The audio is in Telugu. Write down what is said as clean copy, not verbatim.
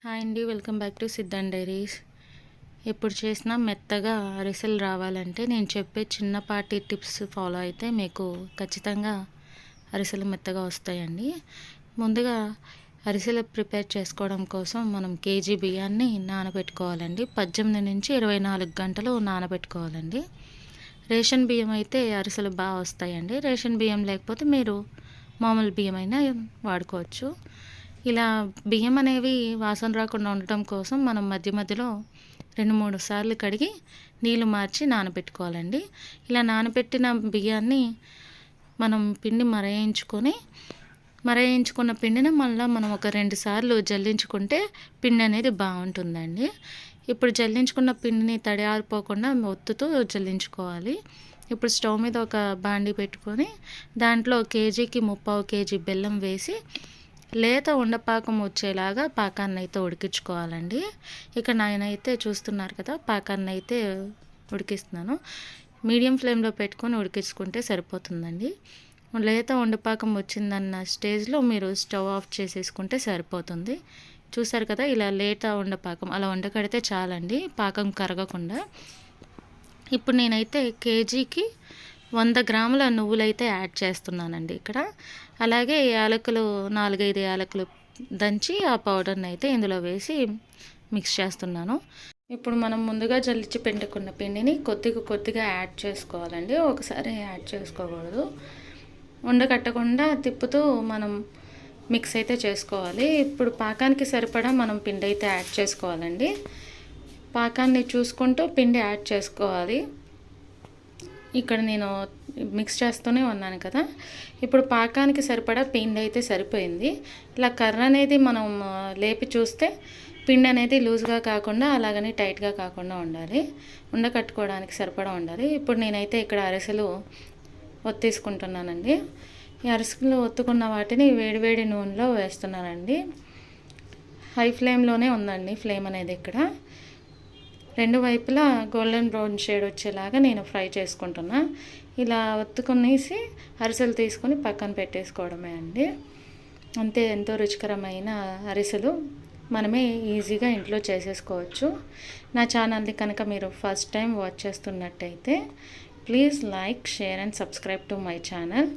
హాయ్ అండి, వెల్కమ్ బ్యాక్ టు సిద్ధన్ డైరీస్. ఎప్పుడు చేసినా మెత్తగా అరిసెలు రావాలంటే నేను చెప్పే చిన్నపాటి టిప్స్ ఫాలో అయితే మీకు ఖచ్చితంగా అరిసెలు మెత్తగా వస్తాయండి. ముందుగా అరిసెలు ప్రిపేర్ చేసుకోవడం కోసం మనం కేజీ బియ్యాన్ని నానబెట్టుకోవాలండి. 18 నుంచి 24 గంటలు నానబెట్టుకోవాలండి. రేషన్ బియ్యం అయితే అరిసెలు బాగా వస్తాయండి. రేషన్ బియ్యం లేకపోతే మీరు మామూలు బియ్యం అయినా వాడుకోవచ్చు. ఇలా బియ్యం అనేవి వాసన రాకుండా ఉండటం కోసం మనం మధ్య మధ్యలో 2-3 సార్లు కడిగి నీళ్లు మార్చి నానబెట్టుకోవాలండి. ఇలా నానబెట్టిన బియ్యాన్ని మనం పిండి మరయించుకున్న పిండిని మళ్ళీ మనం ఒక 2 సార్లు జల్లించుకుంటే పిండి అనేది బాగుంటుందండి. ఇప్పుడు జల్లించుకున్న పిండిని తడి ఆరిపోకుండా ఒత్తుతూ జల్లించుకోవాలి. ఇప్పుడు స్టవ్ మీద ఒక బాండీ పెట్టుకొని దాంట్లో కేజీకి 3/4 కేజీ బెల్లం వేసి లేత ఉండపాకం వచ్చేలాగా పాకాన్ని అయితే ఉడికించుకోవాలండి. ఇక నేనైతే చూస్తున్నారు కదా, పాకాన్ని అయితే ఉడికిస్తున్నాను. మీడియం ఫ్లేమ్లో పెట్టుకొని ఉడికించుకుంటే సరిపోతుందండి. లేత ఉండపాకం వచ్చిందన్న స్టేజ్లో మీరు స్టవ్ ఆఫ్ చేసేసుకుంటే సరిపోతుంది. చూసారు కదా, ఇలా లేత ఉండపాకం అలా ఉండకడితే చాలండి, పాకం కరగకుండా. ఇప్పుడు నేనైతే కేజీకి 100 గ్రాముల నువ్వులైతే యాడ్ చేస్తున్నానండి ఇక్కడ. అలాగే యాలకులు 4-5 యాలకులు దంచి ఆ పౌడర్ని అయితే ఇందులో వేసి మిక్స్ చేస్తున్నాను. ఇప్పుడు మనం ముందుగా జల్లించి పెట్టుకున్న పిండిని కొద్దిగా యాడ్ చేసుకోవాలండి. ఒకసారి యాడ్ చేసుకోకూడదు. ఉండకట్టకుండా తిప్పుతూ మనం మిక్స్ అయితే చేసుకోవాలి. ఇప్పుడు పాకానికి సరిపడా మనం పిండి అయితే యాడ్ చేసుకోవాలండి. పాకాన్ని చూసుకుంటూ పిండి యాడ్ చేసుకోవాలి. ఇక్కడ నేను మిక్స్ చేస్తూనే ఉన్నాను కదా. ఇప్పుడు పాకానికి సరిపడా పిండి అయితే సరిపోయింది. ఇలా కర్ర అనేది మనం లేపి చూస్తే పిండి అనేది లూజ్గా కాకుండా అలాగని టైట్గా కాకుండా ఉండాలి. ఉండకట్టుకోవడానికి సరిపడా ఉండాలి. ఇప్పుడు నేనైతే ఇక్కడ అరిసెలు ఒత్తేసుకుంటున్నానండి. ఈ అరిసెలు ఒత్తుకున్న వాటిని వేడివేడి నూనెలో వేస్తున్నానండి. హై ఫ్లేమ్లోనే ఉందండి ఫ్లేమ్ అనేది. ఇక్కడ 2 వైపులా గోల్డెన్ బ్రౌన్ షేడ్ వచ్చేలాగా నేను ఫ్రై చేసుకుంటున్నా. ఇలా ఒత్తుకునేసి అరిసెలు తీసుకొని పక్కన పెట్టేసుకోవడమే అండి. అంతే, ఎంతో రుచికరమైన అరిసెలు మనమే ఈజీగా ఇంట్లో చేసేసుకోవచ్చు. నా ఛానల్ని కనుక మీరు ఫస్ట్ టైం వాచ్ చేస్తున్నట్టయితే please like, share and subscribe to my channel.